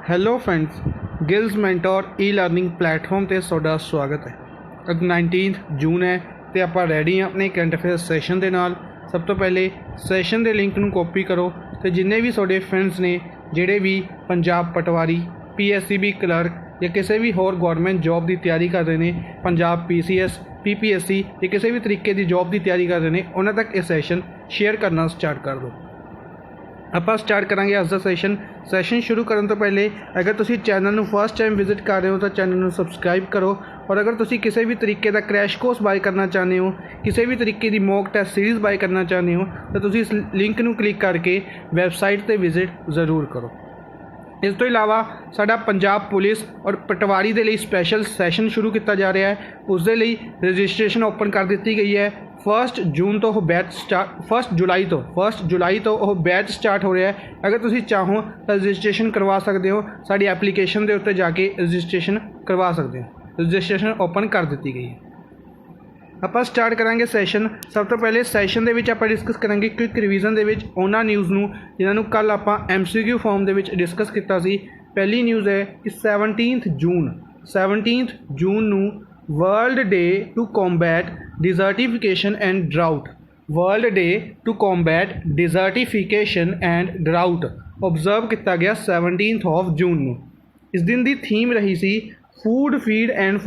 Hello friends, Giles mentor ਈ learning platform ਤੇ ਤੁਹਾਡਾ ਸਵਾਗਤ ਹੈ। ਅੱਜ 19 ਜੂਨ ਹੈ ਤੇ ਆਪਾਂ ਰੈਡੀ ਹਾਂ ਆਪਣੇ ਕਰੰਟ ਅਫੇਅਰ ਸੈਸ਼ਨ ਦੇ ਨਾਲ। ਸਭ ਤੋਂ ਪਹਿਲੇ ਸੈਸ਼ਨ ਦੇ ਲਿੰਕ ਨੂੰ ਕਾਪੀ ਕਰੋ ਤੇ ਜਿੰਨੇ ਵੀ ਤੁਹਾਡੇ ਫਰੈਂਡਸ ਨੇ ਜਿਹੜੇ ਵੀ ਪੰਜਾਬ ਪਟਵਾਰੀ, PSCB ਕਲਰਕ ਜਾਂ ਕਿਸੇ ਵੀ ਹੋਰ ਗੌਰਮੈਂਟ ਜੋਬ ਦੀ ਤਿਆਰੀ ਕਰ ਰਹੇ ਨੇ, ਪੰਜਾਬ PCS, PPSC ਜਾਂ ਕਿਸੇ ਵੀ ਤਰੀਕੇ ਦੀ ਜੋਬ ਦੀ ਤਿਆਰੀ ਕਰ ਰਹੇ ਨੇ, ਉਹਨਾਂ ਤੱਕ ਇਹ ਸੈਸ਼ਨ ਸ਼ੇਅਰ ਕਰਨਾ ਸਟਾਰਟ ਕਰ ਦਿਓ। ਆਪਾਂ ਸਟਾਰਟ ਕਰਾਂਗੇ ਅੱਜ ਦਾ ਸੈਸ਼ਨ ਸ਼ੁਰੂ ਕਰਨ ਤੋਂ ਪਹਿਲੇ ਅਗਰ ਤੁਸੀਂ ਚੈਨਲ ਨੂੰ ਫਸਟ ਟਾਈਮ ਵਿਜ਼ਿਟ ਕਰ ਰਹੇ ਹੋ ਤਾਂ ਚੈਨਲ ਨੂੰ ਸਬਸਕ੍ਰਾਈਬ ਕਰੋ। ਔਰ ਅਗਰ ਤੁਸੀਂ ਕਿਸੇ ਵੀ ਤਰੀਕੇ ਦਾ ਕ੍ਰੈਸ਼ ਕੋਰਸ ਬਾਏ ਕਰਨਾ ਚਾਹੁੰਦੇ ਹੋ, ਕਿਸੇ ਵੀ ਤਰੀਕੇ ਦੀ ਮੌਕ ਟੈਸਟ ਸੀਰੀਜ਼ ਬਾਏ ਕਰਨਾ ਚਾਹੁੰਦੇ ਹੋ ਤਾਂ ਤੁਸੀਂ ਇਸ ਲਿੰਕ ਨੂੰ ਕਲਿੱਕ ਕਰਕੇ ਵੈਬਸਾਈਟ 'ਤੇ ਵਿਜ਼ਿਟ ਜ਼ਰੂਰ ਕਰੋ। ਇਸ ਤੋਂ ਇਲਾਵਾ ਸਾਡਾ ਪੰਜਾਬ ਪੁਲਿਸ ਔਰ ਪਟਵਾਰੀ ਦੇ ਲਈ ਸਪੈਸ਼ਲ ਸੈਸ਼ਨ ਸ਼ੁਰੂ ਕੀਤਾ ਜਾ ਰਿਹਾ ਹੈ। ਉਸ ਦੇ ਲਈ ਰਜਿਸਟ੍ਰੇਸ਼ਨ ਓਪਨ ਕਰ ਦਿੱਤੀ ਗਈ ਹੈ। 1 ਜੂਨ ਤੋਂ ਉਹ ਬੈਚ ਸਟਾਰਟ 1 ਜੁਲਾਈ ਤੋਂ ਉਹ ਬੈਚ ਸਟਾਰਟ ਹੋ ਰਿਹਾ ਹੈ। ਅਗਰ ਤੁਸੀਂ ਚਾਹੋ ਤਾਂ ਰਜਿਸਟ੍ਰੇਸ਼ਨ ਕਰਵਾ ਸਕਦੇ ਹੋ। ਸਾਡੀ ਐਪਲੀਕੇਸ਼ਨ ਦੇ ਉੱਤੇ ਜਾ ਕੇ ਰਜਿਸਟ੍ਰੇਸ਼ਨ ਕਰਵਾ ਸਕਦੇ ਹੋ। ਰਜਿਸਟ੍ਰੇਸ਼ਨ ਓਪਨ ਕਰ ਦਿੱਤੀ ਗਈ ਹੈ। ਆਪਾਂ ਸਟਾਰਟ ਕਰਾਂਗੇ ਸੈਸ਼ਨ। ਸਭ ਤੋਂ ਪਹਿਲੇ ਸੈਸ਼ਨ ਦੇ ਵਿੱਚ ਆਪਾਂ ਡਿਸਕਸ ਕਰਾਂਗੇ ਕੁਇਕ ਰਿਵੀਜ਼ਨ ਦੇ ਵਿੱਚ ਉਹਨਾਂ ਨਿਊਜ਼ ਨੂੰ ਜਿਨ੍ਹਾਂ ਨੂੰ ਕੱਲ੍ਹ ਆਪਾਂ MCQ ਫਾਰਮ ਦੇ ਵਿੱਚ ਡਿਸਕਸ ਕੀਤਾ ਸੀ। ਪਹਿਲੀ ਨਿਊਜ਼ ਹੈ ਕਿ 17 ਜੂਨ ਨੂੰ world day to combat desertification and drought observe ਕੀਤਾ ਗਿਆ 17 ਜੂਨ ਨੂੰ। ਇਸ ਦਿਨ ਦੀ ਥੀਮ ਰਹੀ ਸੀ food feed and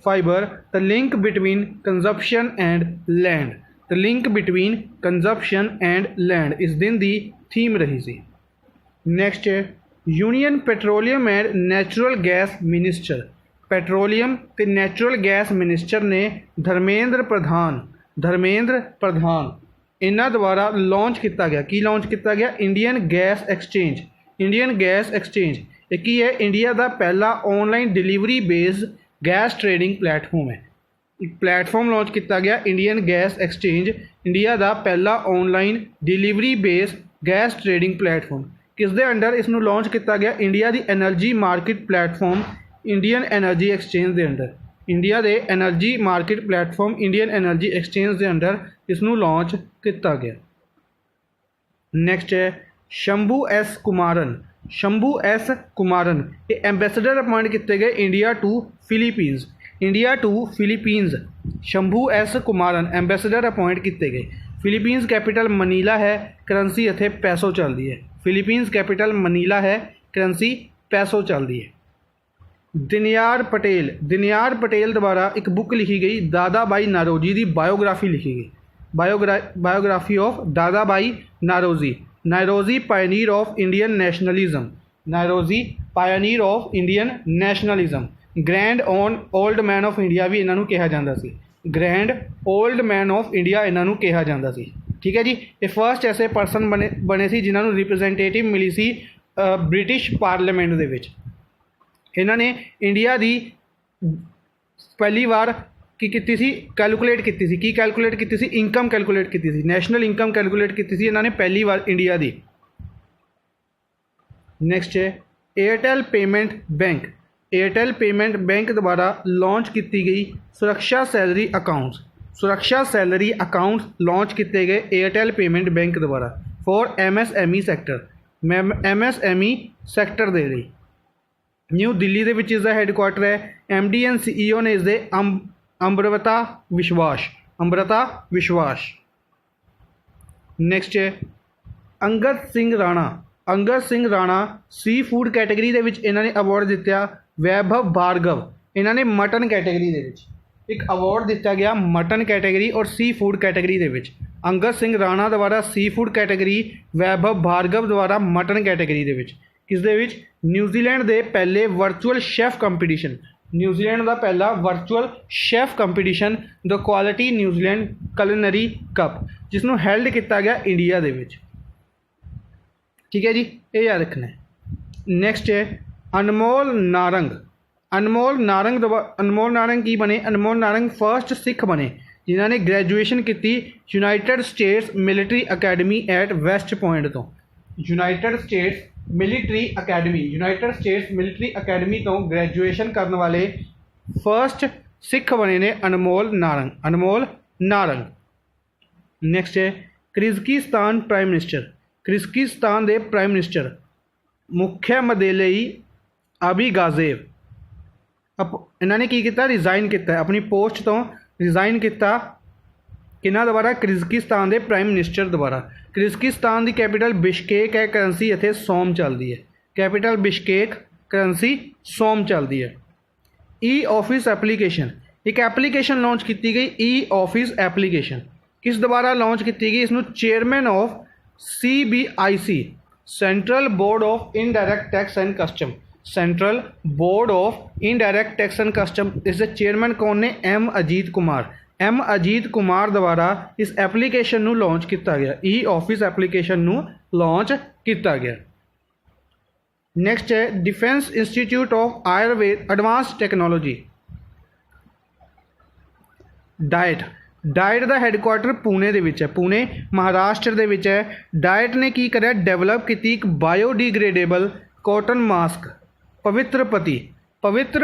fibre the link between consumption and land ਇਸ ਦਿਨ ਦੀ ਥੀਮ ਰਹੀ ਸੀ। ਨੈਕਸਟ ਹੈ union petroleum and natural gas minister ਨੇ ਧਰਮੇਂਦਰ ਪ੍ਰਧਾਨ ਇਹਨਾਂ ਦੁਆਰਾ ਲਾਂਚ ਕੀਤਾ ਗਿਆ ਇੰਡੀਅਨ ਗੈਸ ਐਕਸਚੇਂਜ। ਇਹ ਕੀ ਹੈ? ਇੰਡੀਆ ਦਾ ਪਹਿਲਾ online delivery based gas trading platform ਹੈ। ਇੱਕ ਪਲੇਟਫਾਰਮ ਲਾਂਚ ਕੀਤਾ ਗਿਆ ਇੰਡੀਅਨ ਗੈਸ ਐਕਸਚੇਂਜ, ਇੰਡੀਆ ਦਾ ਪਹਿਲਾ online delivery based gas trading platform. ਕਿਸ ਦੇ ਅੰਡਰ ਇਸ ਨੂੰ ਲਾਂਚ ਕੀਤਾ ਗਿਆ? ਇੰਡੀਆ ਦੀ energy market platform Indian energy exchange ਦੇ ਅੰਡਰ। ਇੰਡੀਆ ਦੇ energy market platform Indian energy exchange ਦੇ ਅੰਡਰ ਇਸ ਨੂੰ ਲਾਂਚ ਕੀਤਾ ਗਿਆ। ਨੈਕਸਟ ਹੈ ਸ਼ੰਭੂ ਐਸ ਕੁਮਾਰਨ ਇਹ ਐਂਬੈਸਡਰ ਅਪਾਇੰਟ ਕੀਤੇ ਗਏ India to Philippines. Shambhu S Kumaran ambassador appoint ਕੀਤੇ ਗਏ। ਫਿਲੀਪੀਨਜ਼ ਕੈਪੀਟਲ ਮਨੀਲਾ ਹੈ, ਕਰੰਸੀ ਇੱਥੇ ਪੈਸੋ ਚੱਲਦੀ ਹੈ। ਫਿਲੀਪੀਨਜ਼ ਕੈਪੀਟਲ ਮਨੀਲਾ ਹੈ, ਕਰੰਸੀ ਪੈਸੋ ਚੱਲਦੀ ਹੈ। ਦਿਨਿਆਰ ਪਟੇਲ ਦੁਆਰਾ ਇੱਕ ਬੁੱਕ ਲਿਖੀ ਗਈ, ਦਾਦਾ ਬਾਈ ਨਾਰੋਜੀ ਦੀ ਬਾਇਓਗ੍ਰਾਫੀ ਲਿਖੀ ਗਈ। Biography of Dadabhai Naoroji pioneer of Indian nationalism. Grand old man of India ਵੀ ਇਹਨਾਂ ਨੂੰ ਕਿਹਾ ਜਾਂਦਾ ਸੀ। ਠੀਕ ਹੈ ਜੀ। ਇਹ ਫਸਟ ਐਸੇ ਪਰਸਨ ਬਣੇ ਸੀ ਜਿਨ੍ਹਾਂ ਨੂੰ ਰਿਪਰੈਜ਼ੈਂਟੇਟਿਵ ਮਿਲੀ ਸੀ ਬ੍ਰਿਟਿਸ਼ ਪਾਰਲੀਮੈਂਟ ਦੇ ਵਿੱਚ। ਇਹਨਾਂ ਨੇ ਇੰਡੀਆ ਦੀ ਪਹਿਲੀ ਵਾਰ ਕੈਲਕੂਲੇਟ ਕੀਤੀ ਸੀ ਇਨਕਮ ਕੈਲਕੂਲੇਟ ਕੀਤੀ ਸੀ, ਨੈਸ਼ਨਲ ਇਨਕਮ ਕੈਲਕੂਲੇਟ ਕੀਤੀ ਸੀ ਇਹਨਾਂ ਨੇ ਪਹਿਲੀ ਵਾਰ ਇੰਡੀਆ ਦੀ। ਨੈਕਸਟ ਹੈ ਏਅਰਟੈਲ ਪੇਮੈਂਟ ਬੈਂਕ ਦੁਆਰਾ ਲਾਂਚ ਕੀਤੀ ਗਈ ਸੁਰੱਖਿਆ ਸੈਲਰੀ ਅਕਾਊਂਟਸ ਲਾਂਚ ਕੀਤੇ ਗਏ ਏਅਰਟੈਲ ਪੇਮੈਂਟ ਬੈਂਕ ਦੁਆਰਾ ਫॉर MSME ਸੈਕਟਰ ਦੇ ਲਈ। ਨਿਊ ਦਿੱਲੀ ਦੇ ਵਿੱਚ ਇਸ ਦਾ ਹੈੱਡਕੁਆਟਰ ਹੈ। MD ਐਂਡ CEO ਨੇ ਇਸ ਦੇ ਅੰਮ੍ਰਿਤਾ ਵਿਸ਼ਵਾਸ। ਨੈਕਸਟ ਹੈ ਅੰਗਦ ਸਿੰਘ ਰਾਣਾ ਸੀ ਫੂਡ ਕੈਟੇਗਰੀ ਦੇ ਵਿੱਚ ਇਹਨਾਂ ਨੇ ਅਵਾਰਡ ਜਿੱਤਿਆ। ਵੈਭਵ ਭਾਰਗਵ ਇਹਨਾਂ ਨੇ ਮਟਨ ਕੈਟੇਗਰੀ ਦੇ ਵਿੱਚ ਇੱਕ ਅਵਾਰਡ ਦਿੱਤਾ ਗਿਆ, ਮਟਨ ਕੈਟੇਗਰੀ ਔਰ ਸੀ ਫੂਡ ਕੈਟੇਗਰੀ ਦੇ ਵਿੱਚ। ਅੰਗਦ ਸਿੰਘ ਰਾਣਾ ਦੁਆਰਾ ਸੀ ਫੂਡ ਕੈਟੇਗਰੀ, ਵੈਭਵ ਭਾਰਗਵ ਦੁਆਰਾ ਮਟਨ ਕੈਟੇਗਰੀ ਦੇ ਵਿੱਚ। ਕਿਸ ਦੇ ਵਿੱਚ? ਨਿਊਜ਼ੀਲੈਂਡ ਦੇ ਪਹਿਲੇ ਵਰਚੁਅਲ ਸ਼ੈਫ ਕੰਪੀਟੀਸ਼ਨ ਦ ਕੁਆਲਿਟੀ ਨਿਊਜ਼ੀਲੈਂਡ ਕੁਲਿਨਰੀ ਕੱਪ, ਜਿਸ ਨੂੰ ਹੈਲਡ ਕੀਤਾ ਗਿਆ ਇੰਡੀਆ ਦੇ ਵਿੱਚ। ਠੀਕ ਹੈ ਜੀ, ਇਹ ਯਾਦ ਰੱਖਣਾ ਹੈ। ਨੈਕਸਟ ਹੈ ਅਨਮੋਲ ਨਾਰੰਗ ਕੀ ਬਣੇ? ਅਨਮੋਲ ਨਾਰੰਗ ਫਸਟ ਸਿੱਖ ਬਣੇ ਜਿਨ੍ਹਾਂ ਨੇ ਗ੍ਰੈਜੂਏਸ਼ਨ ਕੀਤੀ United States military academy at West point ਤੋਂ। ਯੂਨਾਈਟਿਡ ਸਟੇਟਸ ਮਿਲਟਰੀ ਅਕੈਡਮੀ ਤੋਂ ਗ੍ਰੈਜੂਏਸ਼ਨ ਕਰਨ ਵਾਲੇ ਫਸਟ ਸਿੱਖ ਬਣੇ ਨੇ ਅਨਮੋਲ ਨਾਰੰਗ। ਨੈਕਸਟ ਹੈ ਕਿਰਗਿਜ਼ਸਤਾਨ ਦੇ ਪ੍ਰਾਈਮ ਮਿਨਿਸਟਰ मुख्यमंत्री अबीगाजेव इन्होंने की किया, रिजाइन किया, अपनी पोस्ट तो रिजाइन किया किन्हां द्वारा, किर्गिस्तान के प्राइम मिनिस्टर द्वारा। किर्गिस्तान की कैपिटल बिश्केक है, करंसी इत्थे सोम चलती है, कैपिटल बिश्केक, करंसी सोम चलती है। ई ऑफिस एप्लीकेशन, एक एप्लीकेशन लॉन्च की गई, ई ऑफिस एप्लीकेशन किस द्वारा लॉन्च की गई, इसनूं chairman of CBIC central board of indirect tax and custom, central board of indirect tax and custom, इसके चेयरमैन कौन ने, M अजीत कुमार। M अजीत कुमार द्वारा इस एप्लीकेशन नूं लॉन्च किया गया, ई ऑफिस एप्लीकेशन नूं लॉन्च किया गया। नैक्सट है defence institute of Ayurveda advance technology, diet. Diet का हैडकुआटर पुणे दे विच है, पुणे महाराष्ट्र दे विच है। डाइट ने की करा, डेवलप की एक बायोडिग्रेडेबल कॉटन मास्क, पवित्र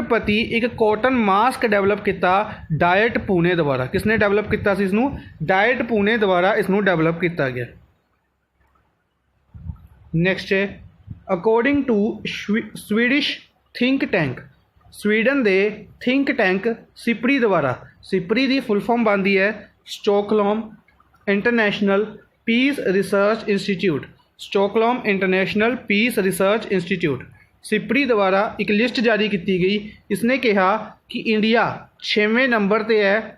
पति एक कॉटन मास्क डेवलप किया डाइट पुणे द्वारा। किसने डेवलप किया सी इसनूं, डाइट पुणे द्वारा इसनूं डेवलप किया गया। नैक्सट है according to Swedish think tank, Sweden के थिंक टैंक सिपरी द्वारा, सिपरी की फुल फॉर्म बनती है Stockholm International Peace Research Institute, Stockholm International Peace Research Institute, SIPRI द्वारा एक लिस्ट जारी की गई। इसने कहा कि इंडिया 6वें नंबर पर है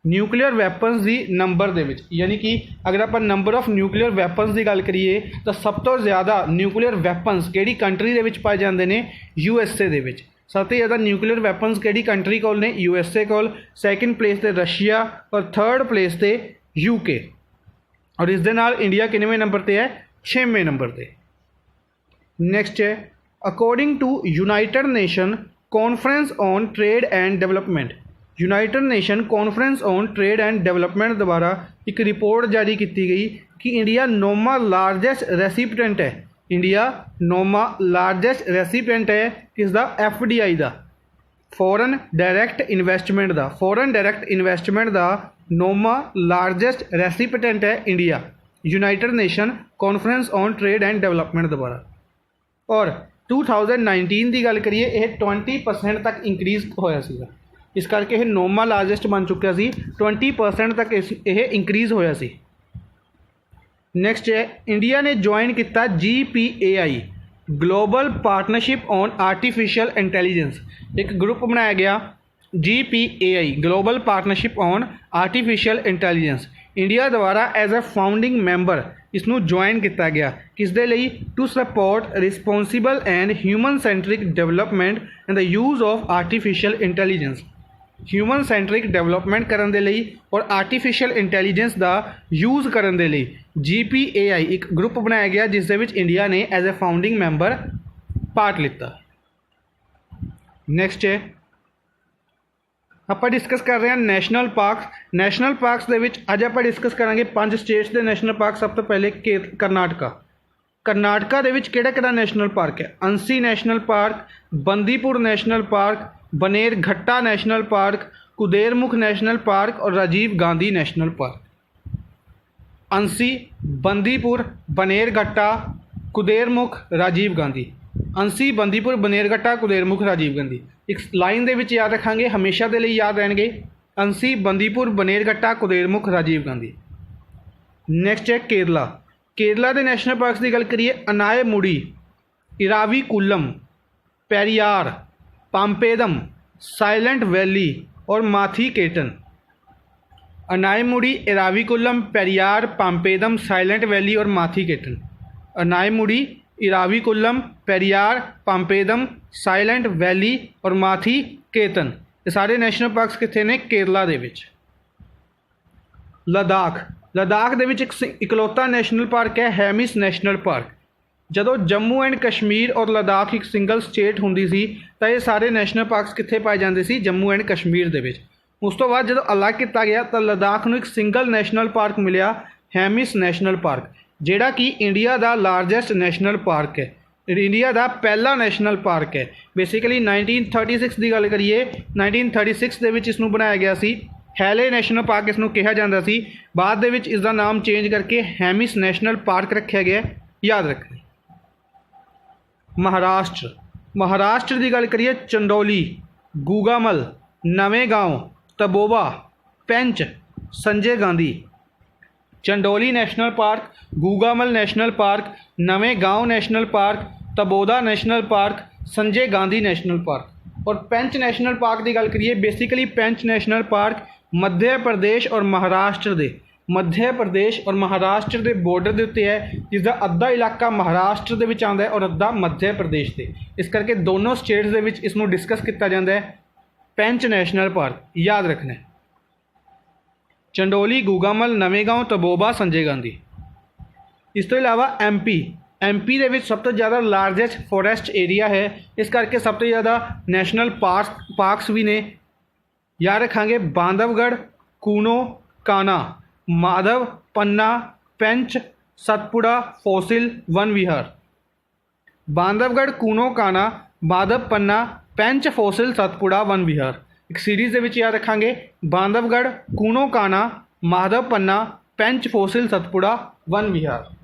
न्यूक्लीयर वैपन्स की नंबर दे विच, यानी कि अगर आप नंबर ऑफ न्यूक्लीयर वैपन्स की गल करिए तो सब तो ज़्यादा न्यूक्लीयर वैपन्स किहड़ी कंट्री दे विच पाए जाते हैं, USA दे विच। सब तो ज़्यादा न्यूक्लीयर वैपन्स किहड़ी कंट्री कोल ने, USA कोल। सैकेंड प्लेस ते रशिया और थर्ड प्लेस ते UK, और इस दे नाल इंडिया कितवें नंबर पर है, 6वें नंबर पर। नैक्सट है according to United Nation Conference on Trade and Development, United Nation Conference on Trade and Development द्वारा एक रिपोर्ट जारी की गई कि इंडिया 9वां लार्जेस्ट रेसिपिडेंट है, इंडिया 9वां लार्जेस्ट रेसिपिडेंट है किसदा, FDI का, फॉरन डायरैक्ट इन्वेस्टमेंट का, फॉरन डायरैक्ट इन्वेस्टमेंट का 9वां लार्जेस्ट रेसिपिडेंट है India, United Nation Conference on Trade and Development द्वारा। और 2019 की गल करिए यह 20% तक इंक्रीज़ होया सीगा, इस करके यह 9वां लार्जेस्ट बन चुका सी, 20% तक यह इंक्रीज़ होया सी। नैक्सट है इंडिया ने ज्वाइन किया GPAI global partnership on artificial intelligence, एक ग्रुप बनाया गया GPAI global partnership on artificial intelligence, India द्वारा एज ए फाउंडिंग मैंबर इसनूं ज्वाइन किया गया, किस दे लई, to support responsible and human centric development and the use of artificial intelligence, human centric development करन दे लई और आर्टिफिशियल इंटैलीजेंस का यूज़ करन दे लई GPAI एक ग्रुप बनाया गया जिस दे विच इंडिया ने as a founding member part लिता। नैक्सट है आप डिस्कस कर रहे हैं नैशनल पार्क्स, नैशनल पार्क्स दे विच अज आप डिस्कस करांगे 5 स्टेट्स के नैशनल पार्क। सब तो पहले कर्नाटका, कर्नाटका दे विच किहड़ा नैशनल पार्क है, Anshi national park, Bandipur national park, Bannerghatta national park, Kudremukh national park और राजीव गांधी नैशनल पार्क। अंसी, बंदीपुर, बनेरघट्टा, कुदेरमुख, राजीव गांधी, अंसी, बंदीपुर, बनेरघट्टा, कुदेरमुख, राजीव गांधी। एक लाइन दे विच याद रखांगे, हमेशा दे लई याद रहणगे, अंसी, बंदीपुर, बनेरघट्टा, कुदेरमुख, राजीव गांधी। नैक्सट है केरला, केरला के नैशनल पार्क की गल करिए अनायमुडी, इराविकुलम, पेरियार, पाम्पेदम, साइलेंट वैली और माथीकेटन। अनायमुडी, इराविकुलम, पेरियार, पाम्पेदम, साइलेंट वैली और माथीकेटन। अनायमुडी, इराविकुलम, पेरियार, पाम्पेदम, साइलेंट वैली और माथीकेतन, ये सारे नैशनल पार्क्स कितने ने, केरला दे विच। लद्दाख, लद्दाख दे विच एक इकलौता नैशनल पार्क है हैमिस नैशनल पार्क। जदों जम्मू एंड कश्मीर और लद्दाख एक सिंगल स्टेट हुंदी सी तां ये सारे नैशनल पार्क्स कित्थे पाए जांदे सी, जम्मू एंड कश्मीर दे विच। उस तो बाद जदों अलग किया गया तो लद्दाख नूं एक सिंगल नैशनल पार्क मिलिया हैमिस नैशनल पार्क, जिहड़ा कि इंडिया का लार्जेस्ट नैशनल पार्क है, इंडिया का पहला नैशनल पार्क है। बेसिकली 1936 की गल करिए 1936 दे विच इसनूं बनाया गया सी, हैले नैशनल पार्क इसनूं कहा जाता सी, बाद दे विच इसका नाम चेंज करके हैमिस नैशनल पार्क रखा गया, याद रखें। महाराष्ट्र। महाराष्ट्र की गल करिए Chandauli, Gugamal, Navegaon, Tadoba, Pench, Sanjay Gandhi. Chandoli national park, Gugamal national park, Navegaon national park, Tadoba national park, Sanjay Gandhi national park. और पेंच नेशनल पार्क की गल करिए, basically Pench national park Madhya Pradesh और महाराष्ट्र के बॉर्डर के उत्ते है, जिसका अद्धा इलाका महाराष्ट्र दे विच आंदा है और अद्धा मध्य प्रदेश से। इस करके दोनों स्टेट्स दे विच इसनूं डिस्कस किया जाता है पेंच नेशनल पार्क, याद रखना है। चंडोली, गूगामल, नवे गांव, तबोबा, संजय गांधी। इस तो इलावा एमपी दे विच सब तो ज़्यादा लार्जेस्ट फॉरेस्ट एरिया है, इस करके सब तो ज़्यादा नैशनल पार्क्स भी ने। याद रखांगे बांधवगढ़, कूनो, काना, माधव, पन्ना, पेंच, सतपुड़ा, फॉसिल, वन विहार। बांधवगढ़, कूनो, काना, माधव, पन्ना, पेंच, फॉसिल, सतपुड़ा, वन विहार। एक सीरीज़ दे विच याद रखांगे बांधवगढ़, कूनो, काना, माधव, पन्ना, पेंच, फॉसिल, सतपुड़ा, वन विहार।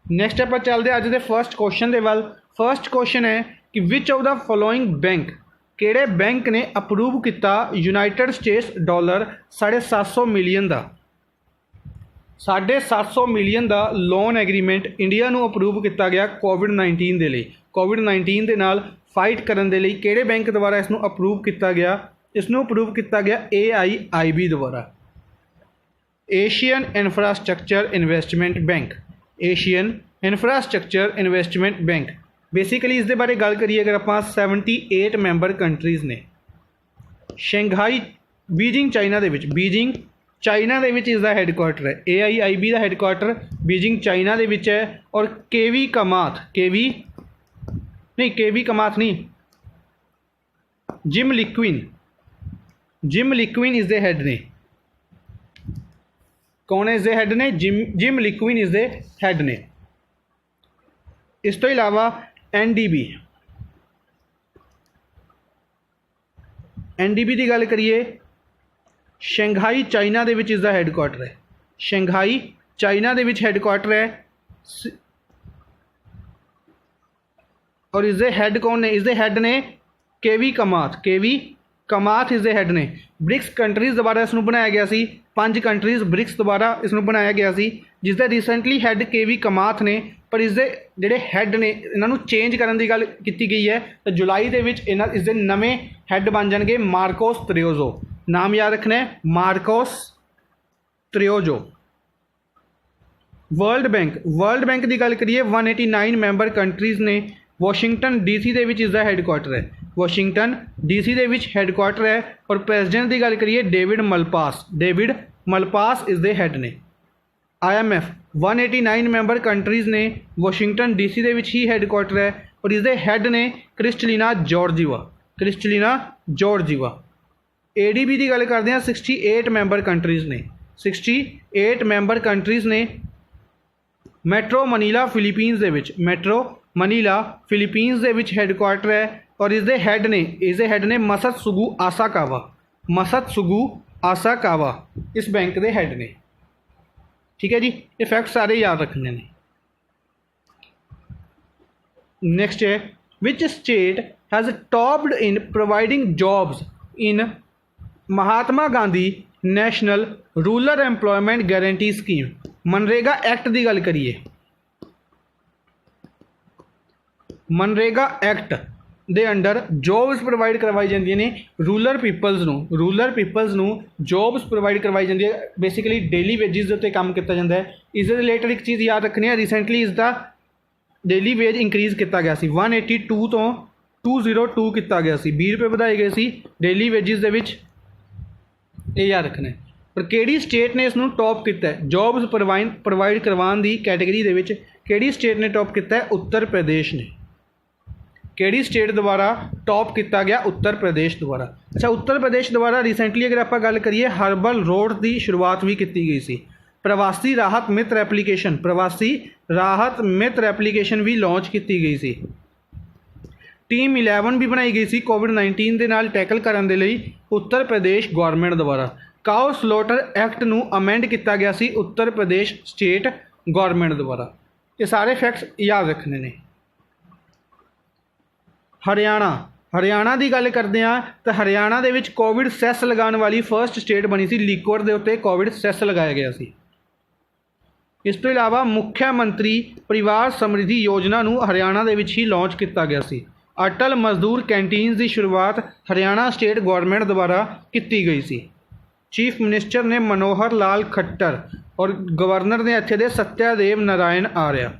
नैक्सट आप चलते अज के फर्स्ट क्वेश्चन के वाल। फर्स्ट क्वेश्चन है कि which of the following bank, किहड़े बैंक ने अप्रूव किया यूनाइटेड स्टेट्स डॉलर 750 मिलियन का 750 मिलियन का लोन एग्रीमेंट इंडिया नूं अप्रूव किया गया कोविड-19 के लिए। कोविड-19 के नाल फाइट करने के लिए किहड़े बैंक द्वारा इसनूं अप्रूव किया गया? इसनूं अप्रूव किया गया AIIB द्वारा, Asian infrastructure investment bank. Asian infrastructure investment bank. Basically इसके बारे गल करिए अगर आप 78 मैंबर कंट्रीज़ ने। शंघाई, बीजिंग चाइना दे विच, बीजिंग चाइना दे विच इसका हैडकुआटर है। AIIB का हैडकुआटर बीजिंग चाइना दे विच है। और केवी कमाथ नहीं, जिम लिक्विन इज द हेड ने। कौन है इस हेड ने? जिम लिक्विन इज द हेड ने। इस तो इलावा NDB की गल करिए, शंघाई चाइना दे विच इसका हैडकुआटर है। शंघाई चाइना दे विच हैडकुआटर है। और इसके हेड कौन ने? इसके हेड ने केवी कमाथ इसके हेड ने। ब्रिक्स कंट्रीज़ द्वारा इसनूं बनाया गया सी। 5 कंट्रीज़ ब्रिक्स द्वारा इसनूं बनाया गया सी, जिसका रिसेंटली हेड केवी कमाथ ने। पर इसके जिहड़े हेड ने इन्हों चेंज करने की गल की गई है, तो जुलाई के इसके नवे हेड बन जाएंगे मार्कोस त्रियोजो। नाम याद रखना है, मार्कोस त्रियोजो। वर्ल्ड बैंक की गल करिए, 189 मैंबर कंट्रीज़ ने। वाशिंगटन DC के इसका हैडकुआटर है। वाशिंगटन DC के हैडकुआटर है। और प्रेजिडेंट की गल करिए, डेविड मलपास इस दे हेड ने। IMF 189 मैंबर कंट्रीज़ ने। वाशिंगटन DC के ही हैडकुआटर है। और इसके हेड ने क्रिस्टलिना जॉर्जीवा। ADB की गल करते हैं, 68 मैंबर कंट्रीज़ ने। 68 मैंबर कंट्रीज़ ने। मैट्रो मनीला फिलीपीनस के हैडकुआटर है। और इसके हेड ने मसत्सुगु आसाकावा इस बैंक के हेड ने। ठीक है जी, ये फैक्ट सारे याद रखने ने। नेक्स्ट है, which state has topped in providing jobs in Mahatma Gandhi national rural employment guarantee scheme. MNREGA act की गल करिए, MNREGA act they under jobs provide करवाई जाती ने रूरल पीपल्स नूं जॉब्स प्रोवाइड करवाई जाती है। बेसिकली डेली वेजिज के उत्ते काम किया जाता है। इस रिलेटेड एक चीज़ याद रखनी है, रिसेंटली इसका डेली वेज इंक्रीज़ किया गया सी। 182 तो 202 किया गया सी। 20 रुपये बढ़ाए गए सी डेली वेजिज दे विच, ये याद रखना है। पर किहड़ी स्टेट ने इसनूं टॉप किया है जॉब्स प्रोवाइड करवाने की कैटेगरी दे विच? किहड़ी स्टेट ने टॉप किया है? उत्तर प्रदेश ने। किहड़ी स्टेट द्वारा टॉप किया गया? उत्तर प्रदेश द्वारा। अच्छा, उत्तर प्रदेश द्वारा रिसेंटली अगर आप गल करिए, हर्बल रोड की शुरुआत भी की गई सी। प्रवासी राहत मित्र एप्लीकेशन भी लॉन्च की गई सी। टीम 11 भी बनाई गई सी कोविड-19 के नाल टैकल करने के लिए उत्तर प्रदेश गौरमेंट द्वारा। काउ स्लॉटर एक्ट नूं अमेंड किया गया सी उत्तर प्रदेश स्टेट गौरमेंट द्वारा। ये सारे फैक्ट्स याद रखने ने। हरियाणा की गल करते हैं तो हरियाणा दे विच कोविड सैस लगाने वाली फर्स्ट स्टेट बनी सी, लिक्विड के उत्ते कोविड सैस लगाया गया सी। इस तो इलावा मुख्यमंत्री परिवार समृद्धि योजना नूं हरियाणा दे विच ही लॉन्च किया गया सी। अटल मजदूर कैंटीन की शुरुआत हरियाणा स्टेट गवर्नमेंट द्वारा की गई सी। चीफ मिनिस्टर ने मनोहर लाल खट्टर और गवर्नर ने इत्थे दे सत्यादेव नारायण आर्य।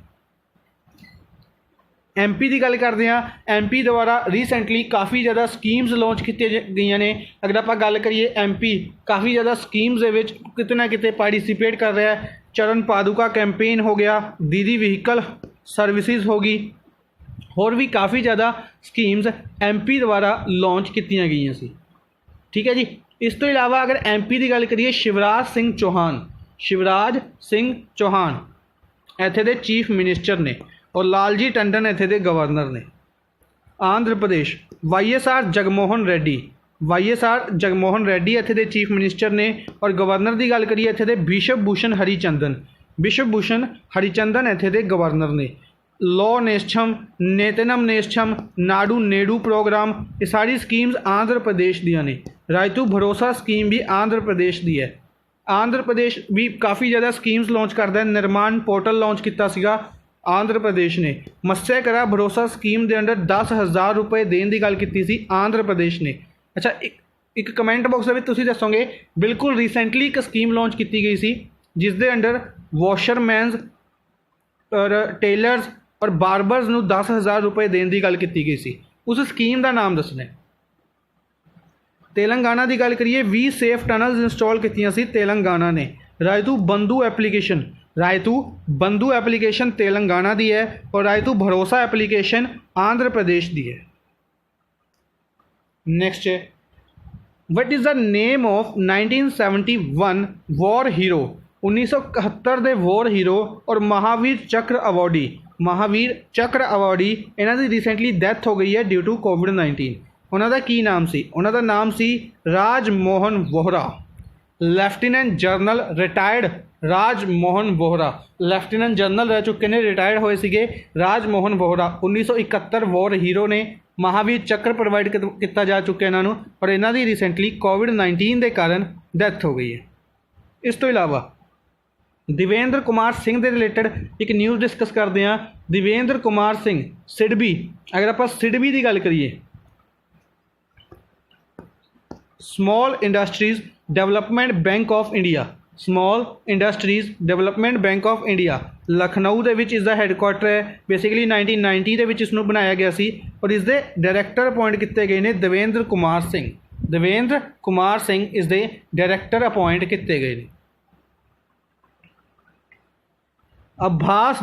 MP की गल करते हैं, MP द्वारा रीसेंटली काफ़ी ज़्यादा स्कीम्स लॉन्च की गई ने। अगर आप गल करिए MP काफ़ी ज़्यादा स्कीम्स दे विच किते ना किते पार्टिसिपेट कर रहा है। चरण पादुका कैंपेन हो गया, दीदी व्हीकल सर्विसेज होगी, होर भी काफ़ी ज़्यादा स्कीम्स MP द्वारा लॉन्च की गई सी। ठीक है जी। इस तो इलावा अगर MP की गल करिए, शिवराज सिंह चौहान इत्थे दे चीफ मिनिस्टर ने और लालजी टंडन इत्थे दे गवर्नर ने। आंध्र प्रदेश YSR जगमोहन रेड्डी इत्थे दे चीफ मिनिस्टर ने और गवर्नर की गल करिए इत्थे दे बिशप भूषण हरिचंदन इत्थे दे गवर्नर ने। लॉ नेस्टम, नेतनम नेस्टम, नाडू नेडू प्रोग्राम, ये सारी स्कीम्स आंध्र प्रदेश दियां ने। रायतू भरोसा स्कीम भी आंध्र प्रदेश दी है। आंध्र प्रदेश भी काफ़ी ज़्यादा स्कीम्स लॉन्च करता है। निर्माण पोर्टल लॉन्च किया सीगा आंध्र प्रदेश ने। मत्स्य करा भरोसा स्कीम के अंडर 10,000 रुपए देने की गल की सी आंध्र प्रदेश ने। अच्छा, एक कमेंट बॉक्स में तुसीं दसोगे, बिल्कुल रीसेंटली एक स्कीम लॉन्च की गई सी जिस दे अंडर वॉशरमैनस और टेलर्स और बारबर्स नूं 10,000 रुपए देने की गल की गई सी। उस स्कीम का नाम दसना है। तेलंगाना की गल करिए, 20 सेफ टनल्स इंस्टॉल कीतियां सी तेलंगाना ने। रायतू बंधु एप्लीकेशन तेलंगाना दी है और रायतू भरोसा एप्लीकेशन आंध्र प्रदेश दी है। नेक्स्ट है, what is the name of 1971 war hero, 1971 के वॉर हीरो और महावीर चक्र अवार्डी इन्हां दी रिसेंटली डेथ हो गई है ड्यू टू कोविड-19। उन्हां दा की नाम सी? उन्हां दा नाम सी Rajmohan Vohra. Lieutenant general retired Rajmohan Vohra, lieutenant general रह चुके ने, रिटायर्ड होए सीगे राजमोहन वोहरा। 1971 वॉर हीरो ने। महावीर चक्र प्रोवाइड किया जा चुका इन्हों और इन्हों की रिसेंटली कोविड-19 के कारण डेथ हो गई है। इस तो इलावा देवेंद्र कुमार सिंह के रिलेटेड एक न्यूज़ डिस्कस करते हैं। देवेंद्र कुमार सिंह सिडबी, अगर आप सिडबी की गल करिए, small industries development bank of India Lucknow के विच इसका हैडकुआटर है। बेसिकली 1990 के विच इसनूं बनाया गया सी और इसके डायरैक्टर अपॉइंट किए गए हैं देवेंद्र कुमार सिंह इसके डायरैक्टर अपॉइंट किए गए हैं। अब्बास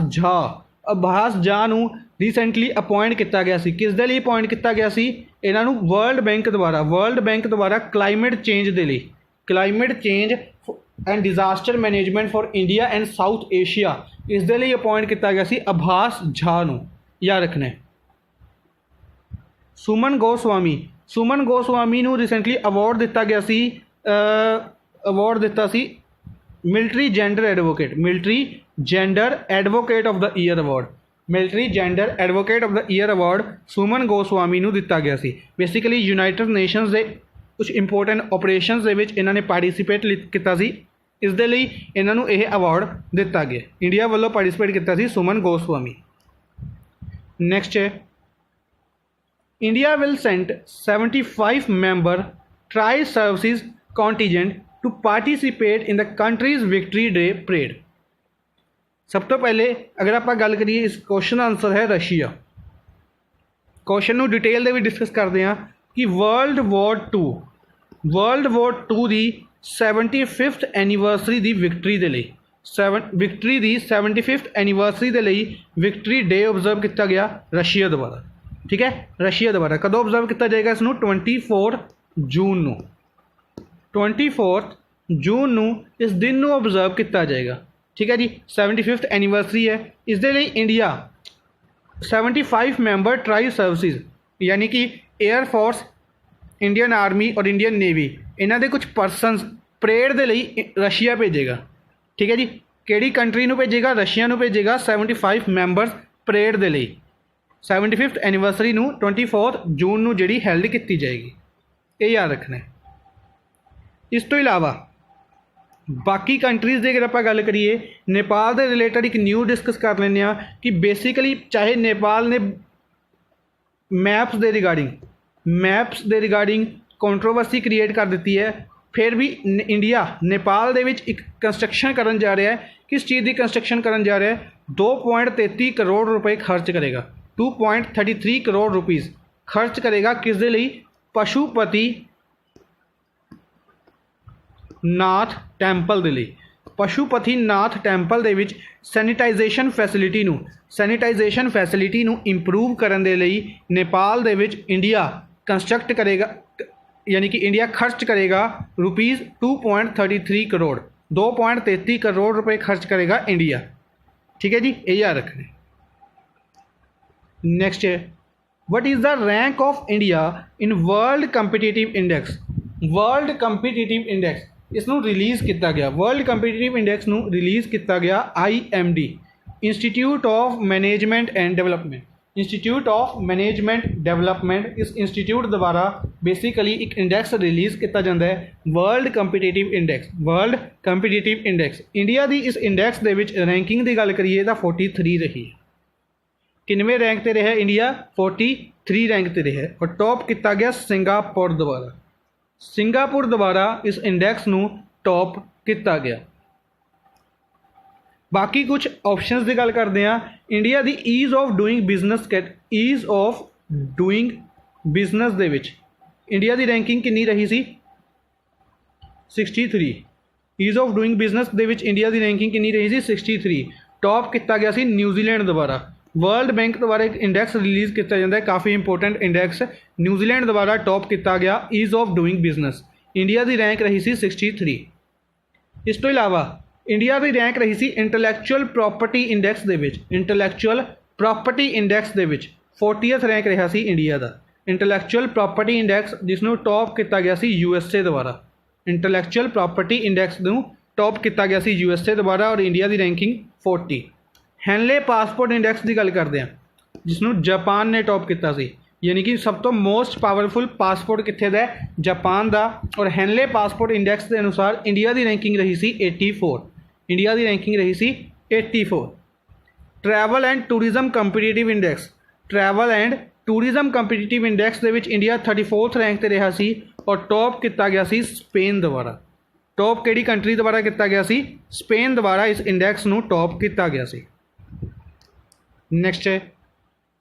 झा नूं रिसेंटली अपॉइंट किया गया सी। किस दे लई अपॉइंट किया गया सी? इन्हां नूं वर्ल्ड बैंक द्वारा climate change and disaster management for India and south Asia, इस दे लई अपॉइंट किया गया सी अब्बास झा नूं, याद रखना है। सुमन गोस्वामी नूं रिसेंटली अवार्ड दिता गया सी, military gender advocate of the year award Suman Goswami नूं दिता गया सी। बेसिकली यूनाइटेड नेशनस के कुछ इंपोर्टेंट ऑपरेशनस दे विच इन्हां ने पार्टिसिपेट किया सी, इस दे लई इन्हां नूं यह अवार्ड दिता गया। इंडिया वालों पार्टिसिपेट किया सी सुमन गोस्वामी। नेक्स्ट है, India will send 75 member tri services contingent to participate in the country's victory day parade. सब तो पहले अगर आप गल करिए, इस क्वेश्चन का आंसर है रशिया। क्वेश्चन को डिटेल में डिस्कस करते हैं कि वर्ल्ड वॉर टू की 75th एनीवर्सरी की विक्ट्री के लिए विक्ट्री की 75th एनीवर्सरी के लिए विक्ट्री डे ऑबजर्व किया गया रशिया द्वारा। ठीक है, रशिया द्वारा कदों ऑबजर्व किया जाएगा? इसनूं 24 जून इस दिन नूं ऑबजर्व किया जाएगा। ठीक है जी, 75th एनीवर्सरी है। इस दे लई इंडिया 75 मैंबर ट्राई सर्विसेज यानी कि एयर फोर्स, इंडियन आर्मी और इंडियन नेवी, इन्हां दे कुछ परसनस परेड दे लई रशिया भेजेगा। ठीक है जी, ਕਿਹੜੀ ਕੰਟਰੀ ਨੂੰ ਭੇਜੇਗਾ? ਰਸ਼ੀਆ ਨੂੰ ਭੇਜੇਗਾ 75 ਮੈਂਬਰਸ ਪਰੇਡ ਦੇ ਲਈ। 75th ਐਨੀਵਰਸਰੀ ਨੂੰ 24 ਜੂਨ ਨੂੰ ਜਿਹੜੀ ਹੈਲਡ ਕੀਤੀ ਜਾਏਗੀ, ਇਹ ਯਾਦ ਰੱਖਣਾ। ਇਸ ਤੋਂ ਇਲਾਵਾ ਬਾਕੀ ਕੰਟਰੀਜ਼ ਦੀ ਅਗਰ ਆਪਾਂ ਗੱਲ ਕਰੀਏ, ਨੇਪਾਲ ਦੇ ਰਿਲੇਟਡ ਇੱਕ ਨਿਊ ਡਿਸਕਸ ਕਰ ਲੈਂਦੇ ਹਾਂ ਕਿ ਬੇਸਿਕਲੀ ਚਾਹੇ ਨੇਪਾਲ ਨੇ ਮੈਪਸ ਦੇ ਰਿਗਾਰਡਿੰਗ ਕੰਟਰੋਵਰਸੀ ਕ੍ਰੀਏਟ ਕਰ ਦਿੱਤੀ ਹੈ, ਫਿਰ ਵੀ ਇੰਡੀਆ ਨੇਪਾਲ ਦੇ ਵਿੱਚ ਇੱਕ ਕੰਸਟਰਕਸ਼ਨ ਕਰਨ ਜਾ ਰਿਹਾ ਹੈ। ਕਿਸ ਚੀਜ਼ ਦੀ ਕੰਸਟਰਕਸ਼ਨ ਕਰਨ ਜਾ ਰਿਹਾ ਹੈ? 2.33 ਕਰੋੜ रुपए खर्च करेगा, 2.33 करोड़ रुपीज़ खर्च करेगा। किस दे लई? पशुपति नाथ टैंपल दे लई। पशुपति नाथ टैंपल दे विच सैनिटाइजेशन फैसिलिटी नूं इंप्रूव करन दे लई नेपाल दे विच इंडिया कंस्ट्रक्ट करेगा, यानी कि इंडिया खर्च करेगा रुपीज़ 2.33 करोड़, 2.33 करोड़ रुपए खर्च करेगा इंडिया। ठीक है जी, ये याद रखना। नेक्स्ट है, what is the rank of India in world competitive index? World competitive index इसनूं रिलीज़ किया गया, वर्ल्ड कंपीटिटिव इंडेक्स नूं रिलीज़ किया गया IMD, institute of management and development. Institute of management development, इस इंस्टीट्यूट द्वारा बेसिकली एक इंडैक्स रिलीज़ किया जाता है, world competitive index. World competitive index India की इस इंडैक्स के विच रैंकिंग की गल करिए तो 43 रही। किनवें रैंक पर रहा इंडिया? 43 रैंक पर रहा, और टॉप किया गया सिंगापुर द्वारा। सिंगापुर द्वारा इस इंडैक्स नूं टॉप किया गया। बाकी कुछ ऑप्शंस की गल करते हैं। इंडिया की ईज़ ऑफ डूइंग बिजनेस दे विच इंडिया की रैंकिंग कितनी रही सी? 63। ईज़ ऑफ डूइंग बिजनेस दे विच इंडिया की रैंकिंग कितनी रही सी? 63। टॉप किया गया सी न्यूजीलैंड द्वारा। वर्ल्ड बैंक द्वारा एक इंडैक्स रिलीज़ किया जाता है, काफ़ी इंपोर्टेंट इंडैक्स। न्यूजीलैंड द्वारा टॉप किया गया ease of doing business. India की रैंक रही सी 63। इस तो इलावा इंडिया की रैंक रही सी इंटलैक्चुअल प्रॉपर्टी इंडैक्स दे विच। इंटलैक्चुअल प्रॉपर्टी इंडैक्स दे विच 40th रैंक रहा सी इंडिया का इंटलैक्चुअल प्रॉपर्टी इंडैक्स, जिसनों टॉप किया गया सी USA द्वारा। इंटलैक्चुअल प्रॉपर्टी इंडैक्स नूं टॉप किया गया सी USA द्वारा, और इंडिया की रैंकिंग 40। हैनले पासपोर्ट इंडैक्स की गल करते हैं, जिसनों जापान ने टॉप किया सी, यानी कि सब तो मोस्ट पावरफुल पासपोर्ट कित्थे दा है? जापान का। और हैनले पासपोर्ट इंडैक्स के अनुसार इंडिया की रैंकिंग रही सी 84। इंडिया की रैंकिंग रही सी 84। Travel and tourism competitive index, travel and tourism competitive index दे विच इंडिया 34th रैंक पर रहा सी, और टॉप किया गया सी स्पेन द्वारा। टॉप किहड़ी कंट्री द्वारा किया गया सी? स्पेन द्वारा इस इंडैक्स नूं टॉप किया गया सी। नेक्स्ट है,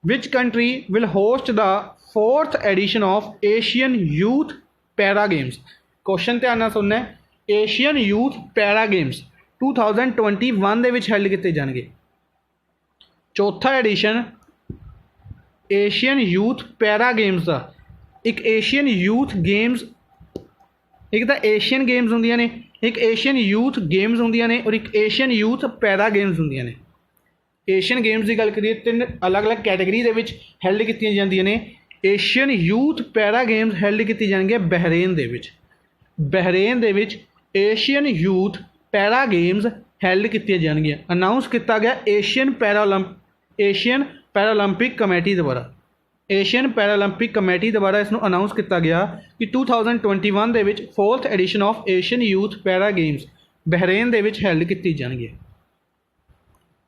which country will host the 4th edition of Asian youth para games? Question ध्यान नाल सुनना है। एशियन यूथ पैरा गेम्स 2021 दे विच हैल्ड किए जाएंगे। चौथा edition Asian youth para games का। एक एशियन यूथ गेम्स, एक तो एशियन गेम्स होंदियां ने, एक एशियन यूथ गेम्स होंदियां ने, और एक एशियन यूथ पैरा गेम्स होंदियां ने। एशियन गेम्स की गल करिए 3 अलग अलग कैटेगरी दे विच हैल्ड कीतियां जांदियां ने। Asian youth para games held कीती जाएंगे बहरेन दे विच। बहरेन दे विच Asian youth para games held कीतियां जाएंगियां। अनाउंस किया गया एशियन पैरालंपिक कमेटी द्वारा। एशियन पैरालंपिक कमेटी द्वारा इसनूं अनाउंस किया गया कि 2021 दे विच 4th edition of Asian youth para games Bahrain दे विच हैल्ड कीती जाएंगी।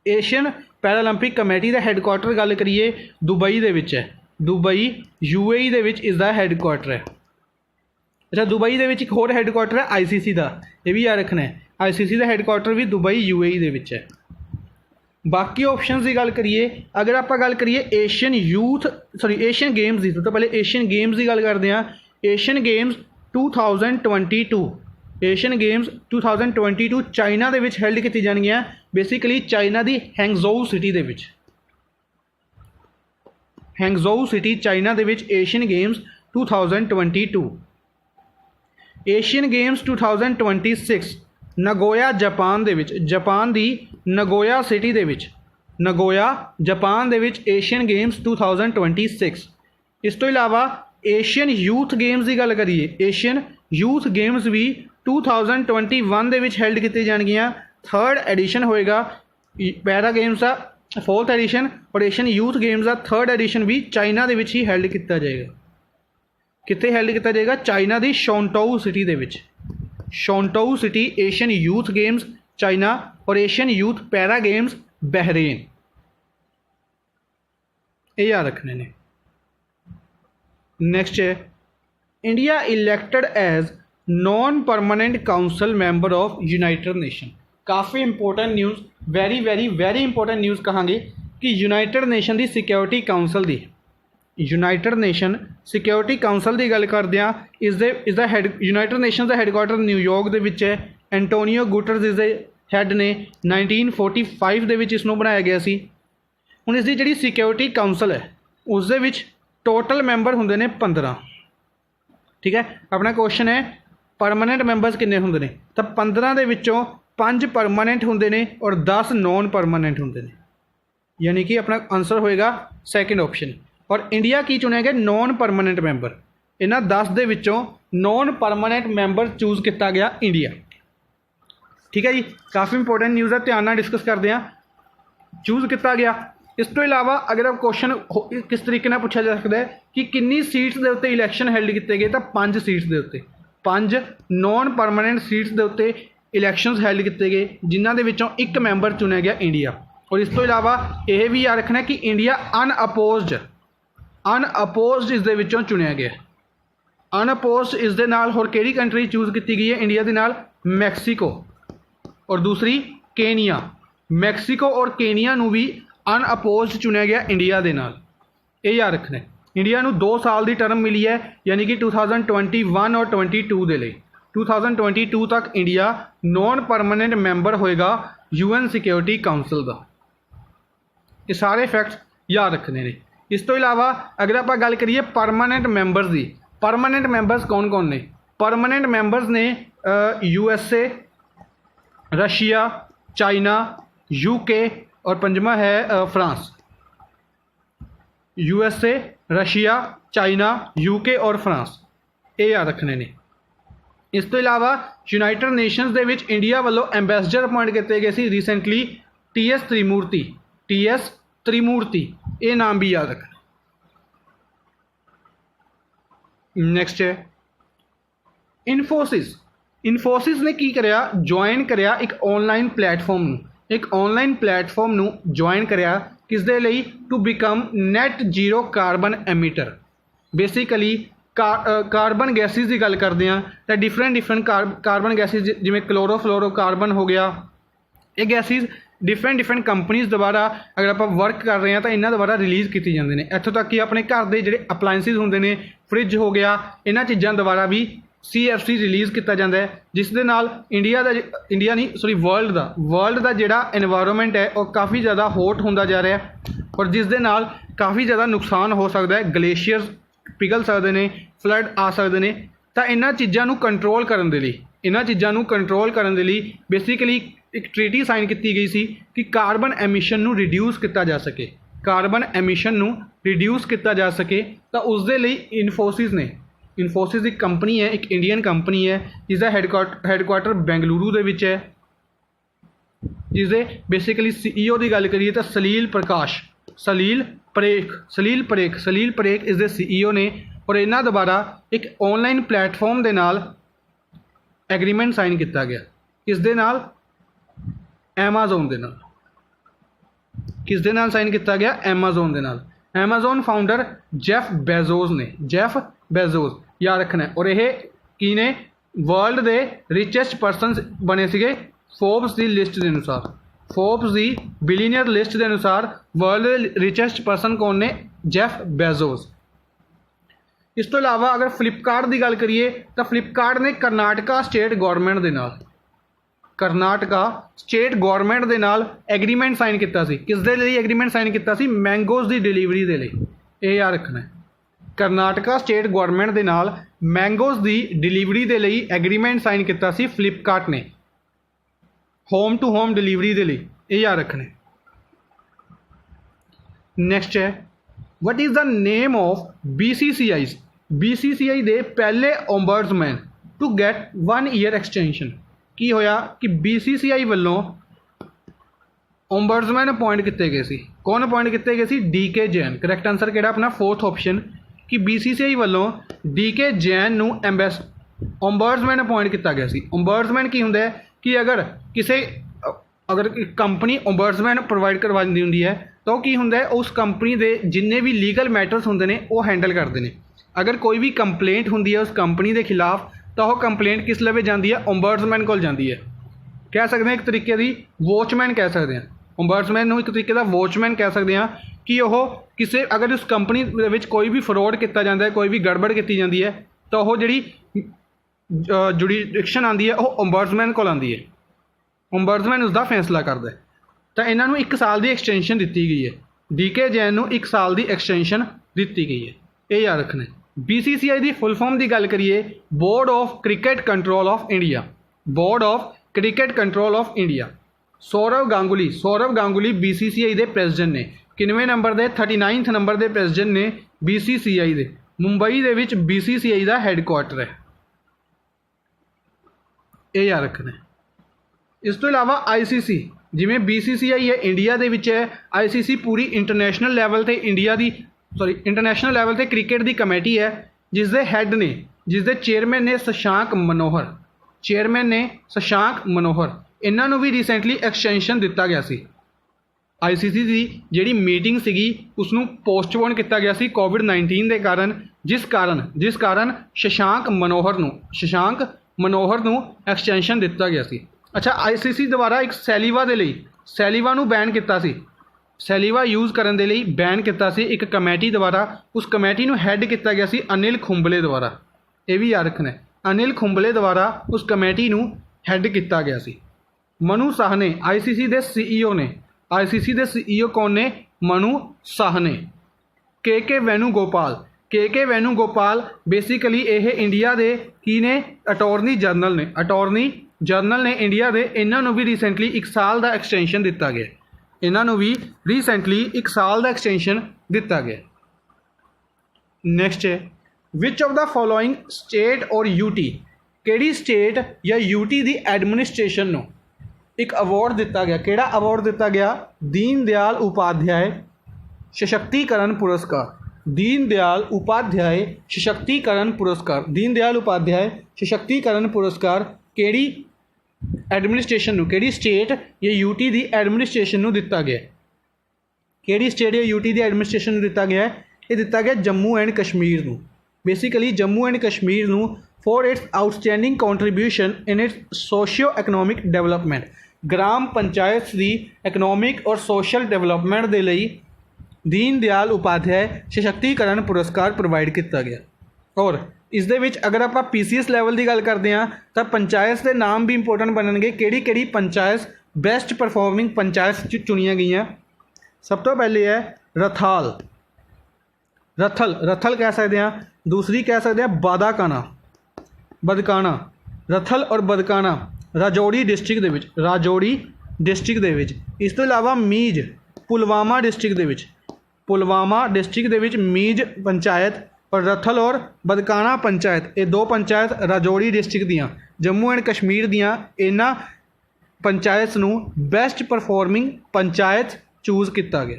एशियन पैरालंपिक कमेटी का हैडकुआटर गल करिए दुबई दे विच है। दुबई UAE दे विच इसका हैडकुआटर है। अच्छा, दुबई दे विच एक होर हैडकुआटर है ICC का, यह भी याद रखना है। ICC का हैडकुआटर भी दुबई UAE दे विच है। बाकी ऑप्शन की गल करिए, अगर आप गल करिए एशियन गेम्स की, तो पहले एशियन गेम्स की गल करते हैं। Asian games 2022, Asian games 2022 China दे विच हैल्ड की जाएगियां। बेसिकली चाइना की हैंगजोउ सिटी दे विच, हैंगजोउ सिटी चाइना दे विच Asian games 2022। Asian games 2026 Nagoya Japan दे विच, जापान की नगोया सिटी दे विच, नगोया जापान दे विच एशियन गेम्स 2026। इस तो इलावा एशियन यूथ गेम्स की गल करिए, एशियन यूथ गेम्स भी 2021 दे विच हैल्ड की जाएगियां थर्ड एडिशन होएगा पैरा गेम्स का, फोर्थ एडिशन और एशियन यूथ गेम्स का थर्ड एडिशन भी चाइना दे विच ही हैल्ड किया जाएगा। कित्थे हैल्ड किया जाएगा? चाइना की शॉन्टाऊ सिटी दे विच। Shantou city Asian youth games China और Asian youth para games Bahrain. ये याद रखने ने। नेक्स्ट है India elected as non permanent council member of united nation. काफ़ी important news, very very very important news कहांगे कि यूनाइटेड नेशन की security counsel की, यूनाइटेड नेशन सिक्योरिटी काउंसल की गल करदे आ, इस द हैड यूनाइटेड नेशन का हैडकुआटर न्यूयॉर्क दे विच है। एंटोनियो गुटरस इस दे हैड ने 1945 दे विच इसनूं बनाया गया सी। हुण इसकी जिहड़ी सिक्योरिटी काउंसल है उस दे विच टोटल मैंबर हुंदे ने 15। ठीक है, अपना क्वेश्चन है परमानेंट मैंबर्स किन्ने हुंदे ने? तो 15 दे विचों 5 परमानेंट हुंदे ने और 10 नॉन परमानेंट हुंदे ने, यानी कि अपना आंसर होएगा सेकंड ऑप्शन। और इंडिया की चुनिया गया नॉन परमानेंट मैंबर। इन्हां 10 दे विचों नॉन परमानेंट मैंबर चूज़ किया गया इंडिया। ठीक है जी, काफ़ी इंपोर्टेंट न्यूज़ है, ध्यान नाल डिस्कस करते हैं। चूज़ किया गया। इस तो इलावा अगर आप क्वेश्चन किस तरीके ਨਾਲ पूछा जा सकता है कि किन्नी सीट्स के उत्ते इलैक्शन हैल्ड किए गए, तो 5 सीट्स के उत्ते 5 नॉन परमानेंट सीट्स के उत्ते इलैक्शनस हैल्ड किए गए, जिन्हां दे विचों एक मैंबर चुनिया गया इंडिया। और इस तो इलावा यह भी याद रखना कि इंडिया अनअपोज्ड इस दे विचों चुनिया गया। अनअपोज्ड इस दे नाल होर किहड़ी कंट्री चूज़ की गई है इंडिया दे नाल? मैक्सीको और दूसरी केनिया। मैक्सीको और केनिया नूं भी अनअपोज्ड चुनिया गया इंडिया दे नाल। ये याद रखना है। इंडिया नूं 2 साल की टर्म मिली है, यानी कि 2021 और 22 दे लई। 2022 तक इंडिया नॉन परमानेंट मैंबर होएगा UN सिक्योरिटी काउंसल का। ये सारे फैक्ट्स याद रखने ने। इस तो इलावा अगर आप गल करिए परमानेंट मैंबर्स की, परमानेंट मैंबर्स कौन कौन ने? परमानेंट मैंबर्स ने USA, रशिया, चाइना, UK और पंजवा है France. USA, Russia, China, UK और फ्रांस, ये याद रखने ने। इस तो इलावा यूनाइटेड नेशनस दे विच इंडिया वालों एंबेसडर अपॉइंट किए गए सी रिसेंटली TS त्रिमूर्ति, ये नाम भी याद रखना। नेक्स्ट है इन्फोसिस ने की करया? ज्वाइन करया एक ऑनलाइन प्लेटफॉर्म नूं ज्वाइन करया किस दे लई? To become net zero carbon emitter. Basically carbon gases की गल करते हैं तो डिफरेंट कार्बन गैसिस जिमें क्लोरोफ्लोरोकार्बन हो गया, ये गैसिस डिफरेंट कंपनीज द्वारा अगर आप वर्क कर रहे हैं तो इन्हों द्वारा रिलीज़ की जाते हैं। इत्थों तक कि अपने घर के जोड़े अपलाइंसिस होंगे ने, फ्रिज हो गया, इन्होंने चीज़ों द्वारा भी CFC रिलीज़ किया जाता है, जिस दे नाल वर्ल्ड का जोड़ा एनवायरनमेंट है वो काफ़ी ज़्यादा हॉट होता जा रहा है और जिस दे नाल काफ़ी ज़्यादा नुकसान हो सकता है। ग्लेशियर्स पिघल सकते हैं, फ्लड आ सकते हैं। तो इन्होंने चीज़ों कंट्रोल करने के लिए बेसिकली एक ट्रीटी साइन की गई सी कि कार्बन एमिशन नूं रिड्यूस किया जा सके, तो उसके लिए इन्फोसिस एक कंपनी है, एक इंडियन कंपनी है, जिसका हैडकुआटर बेंगलुरु दे विच है। जिसके बेसिकली CEO की गल करिए तो सलील परेख इसके CEO ने, और इन्हों द्वारा एक ऑनलाइन प्लेटफॉर्म के नाल एग्रीमेंट साइन किया गया। किस दे नाल? एमाजोन दे नाल। किस दे नाल साइन किया गया? एमाजोन दे नाल। एमाजोन फाउंडर जेफ बेजोस याद रखना है। और यह की ने वर्ल्ड के रिचेस्ट परसन बने सीगे फोर्ब्स की लिस्ट के अनुसार, फोर्ब्स की बिलीनियर लिस्ट के अनुसार वर्ल्ड के रिचेस्ट परसन कौन ने? Jeff Bezos. इस तो इलावा अगर फ्लिपकार्ट की गल करिए तो फ्लिपकार्ट ने कर्नाटका स्टेट गौरमेंट के नाल एग्रीमेंट साइन किया सी। किस दे लई एग्रीमेंट साइन किया सी? मैंगोज़ की डिलीवरी के लिए। यह याद रखना है। कर्नाटका स्टेट गौरमेंट के नाल मैंगोज़ की डिलीवरी के लिए एग्रीमेंट साइन किया सी फ्लिपकार्ट ने, होम टू होम डिलीवरी के लिए। यह याद रखना है। नेक्स्ट है what is the name of BCCI दे पहले ombudsman to gate 1 year extension. की होया कि BCCI वालों ओम्बर्समैन अपॉइंट किए गए सी। कौन अपॉइंट किए गए सी? DK जैन। करैक्ट आंसर किहड़ा अपना? फोर्थ ऑप्शन कि BCCI वालों DK जैन नूं ओम्बर्समैन अपॉइंट किया गया सी। ओम्बर्समैन की हुंदा है कि अगर कंपनी ओम्बर्समैन प्रोवाइड करवाती हुंदी है तो की हुंदा है उस कंपनी के जिन्ने भी लीगल मैटर्स होंदे ने वो हैंडल करते हैं। अगर कोई भी कंप्लेंट होंदी है उस कंपनी के खिलाफ तो वह कंप्लेंट किस लवे जाती है? ओम्बर्समैन कोल जाती है। कह सकते हैं एक तरीके की वॉचमैन कह सकते हैं। ओम्बर्समैन एक तरीके का वॉचमैन कह सकते हैं कि वह किसी अगर उस कंपनी के कोई भी फ्रॉड किया जाता है, कोई भी गड़बड़ की जाती है तो वह जी जुडिक्शन आती है वह ओम्बर्समैन को आती है। ओम्बर्समैन उसका फैसला करता है। तो इन्हों 1 साल की एक्सटेंशन दी गई है। DK जैन को 1 साल की एक्सटेंशन दी गई है। ये याद रखना है। BCCI की फुल फॉर्म की गल करिए board of cricket control of India. Board of cricket control of India. Sourav Ganguly BCCI के प्रेसिडेंट ने। किनवें नंबर के? 39 नंबर के प्रेसिडेंट ने BCCI के। मुंबई के विच BCCI का हैडकुआटर है। ये याद रखना है। इस तो इलावा ICC जिमें BCCI है इंडिया के विच है, ICC पूरी इंटरनेशनल लैवल ते इंटरनेशनल लैवल ते क्रिकेट की कमेटी है जिसके हैड ने जिसके चेयरमैन ने शशांक मनोहर। इन्हों भी रिसेंटली एक्सटेंशन दिता गया सी। ICC की जिहड़ी मीटिंग सीगी उसनूं पोस्टपोन किया गया सी कोविड-19 के कारण, जिस कारण शशांक मनोहर नूं एक्सटेंशन दिता गया सी। अच्छा, ICC द्वारा एक सैलीवा नूं बैन किया सी। सैलीवा यूज़ करने के लिए बैन किया सी एक कमेटी द्वारा। उस कमेटी नूं हैड किया गया सी अनिल कुंबले द्वारा। यह भी याद रखना है, अनिल कुंबले द्वारा उस कमेटी नूं हैड किया गया सी। मनु साहने ICC के CEO ने। ICC के CEO कौन ने? मनु साहने। KK वेणुगोपाल बेसिकली यह इंडिया के की ने? अटॉर्नी जनरल ने इंडिया के। इन्हों भी रिसेंटली 1 साल का एक्सटेंशन दिता गया। नैक्सट है विच ऑफ द फॉलोइंग स्टेट और UT केड़ी स्टेट या UT की एडमिनिस्ट्रेशन नूं एक अवॉर्ड दिता गया? केड़ा अवॉर्ड दिता गया? दीन दयाल उपाध्याय सशक्तिकरण पुरस्कार। दीन दयाल उपाध्याय सशक्तिकरण पुरस्कार केड़ी एडमिनिस्ट्रेशन नूं, केड़ी स्टेट या UT की एडमिनिस्ट्रेशन नूं दिता गया? केड़ी स्टेट या UT की एडमिनिस्ट्रेशन नूं दिता गया? ये दिता गया जम्मू एंड कश्मीर नूं। बेसिकली जम्मू एंड कश्मीर नूं for its outstanding contribution in its socio economic development. ग्राम पंचायत की इकनॉमिक और सोशल डेवलपमेंट के लिए दीन दयाल उपाध्याय सशक्तिकरण पुरस्कार प्रोवाइड किया गया। और इस दे विच अगर आप PCS लैवल की गल करते हैं तो पंचायत के नाम भी इंपोर्टेंट बननगे। किहड़ी पंचायत बेस्ट परफॉर्मिंग पंचायत चुनिया गई। सब तो पहले है रथल कह सकते हैं। दूसरी कह सकते हैं बदकाना। रथल और बदकाना राजौरी डिस्ट्रिक्ट दे विच। इस तो इलावा मीज पुलवामा डिस्ट्रिक्ट दे विच मीज पंचायत और रथल और बदकाना पंचायत, ये 2 पंचायत राजौरी डिस्ट्रिक्ट दियाँ जम्मू एंड कश्मीर दियाँ इन्हां पंचायत नूं बेस्ट परफॉर्मिंग पंचायत चूज़ किया गया।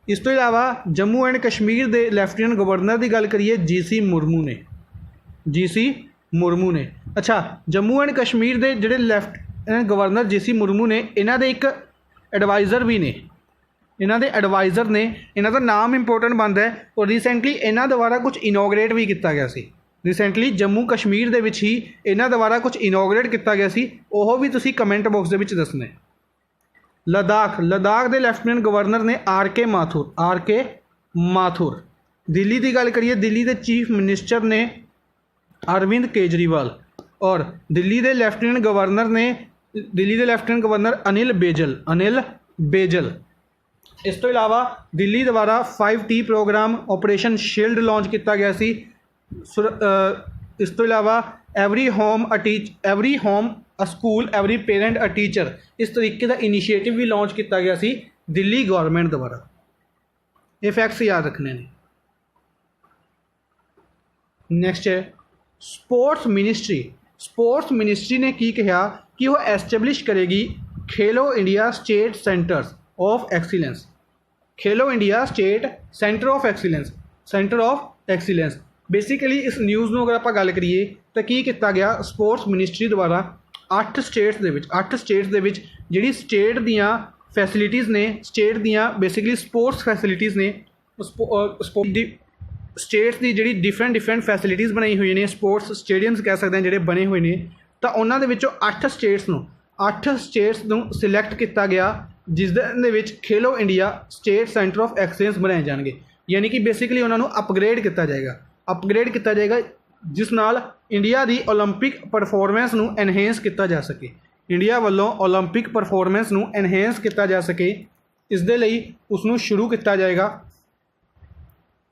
इस तो इलावा जम्मू एंड कश्मीर के लैफ्टिनेंट गवर्नर की गल करिए GC मुर्मू ने। अच्छा, जम्मू एंड कश्मीर के जिहड़े लैफ्टिनेंट गवर्नर GC मुर्मू ने इन्हां दे एक एडवाइज़र भी ने। इन्हां का नाम इंपोर्टेंट बनता है और रिसेंटली इन्हां द्वारा कुछ इनोग्रेट भी किया गया सी। रिसेंटली जम्मू कश्मीर दे विच ही इन्हां द्वारा कुछ इनोग्रेट किया गया सी। ओह भी तुसीं कमेंट बॉक्स दे विच दसना है। लद्दाख के लैफ्टिनेंट गवर्नर ने RK माथुर। दिल्ली की गल करिए दिल्ली के चीफ मिनिस्टर ने अरविंद केजरीवाल। और दिल्ली के लैफ्टिनेंट गवर्नर अनिल बेजल। इस तो इलावा दिल्ली द्वारा 5T programme operation shield launch किया गया सी। इस तो इलावा every home a school every parent a teacher, इस तरीके का इनिशिएटिव भी लॉन्च किया गया सी दिल्ली गवर्नमेंट द्वारा। ये फैक्ट्स याद रखने ने। नैक्सट है स्पोर्ट्स ਸਪੋਰਟਸ ਮਿਨਿਸਟਰੀ ਨੇ ਕੀ ਕਿਹਾ ਕਿ ਉਹ ਐਸਟੈਬਲਿਸ਼ ਕਰੇਗੀ Khelo India state centres of excellence. Khelo India state centre of excellence basically इस न्यूज़ में अगर आप गल करिए तो की किया गया स्पोर्ट्स मिनिस्ट्री द्वारा 8 स्टेट्स दे विच जिहड़ी स्टेट दियाँ फैसिलिटीज़ ने स्टेट दियाँ बेसिकली स्पोर्ट्स फैसिलिटीज़ ने स्टेट्स की जिहड़ी डिफरेंट फैसिलिटीज़ बनाई हुई ने स्पोर्ट्स स्टेडियम्स कह सकते हैं जिहड़े बने हुए ने तो उन्हां दे विचों 8 स्टेट्स नूं सिलैक्ट किया गया जिस दे विच खेलो India state centre of excellence बनाए जाएंगे। यानी कि बेसिकली उन्होंने अपग्रेड किया जाएगा जिस नाल इंडिया की ओलंपिक परफॉर्मेंस नूं एनहेंस किया जा सके। इंडिया वालों ओलंपिक परफॉर्मेंस नूं एनहेंस किया जा सके इस दे लई उसनूं शुरू किया जाएगा।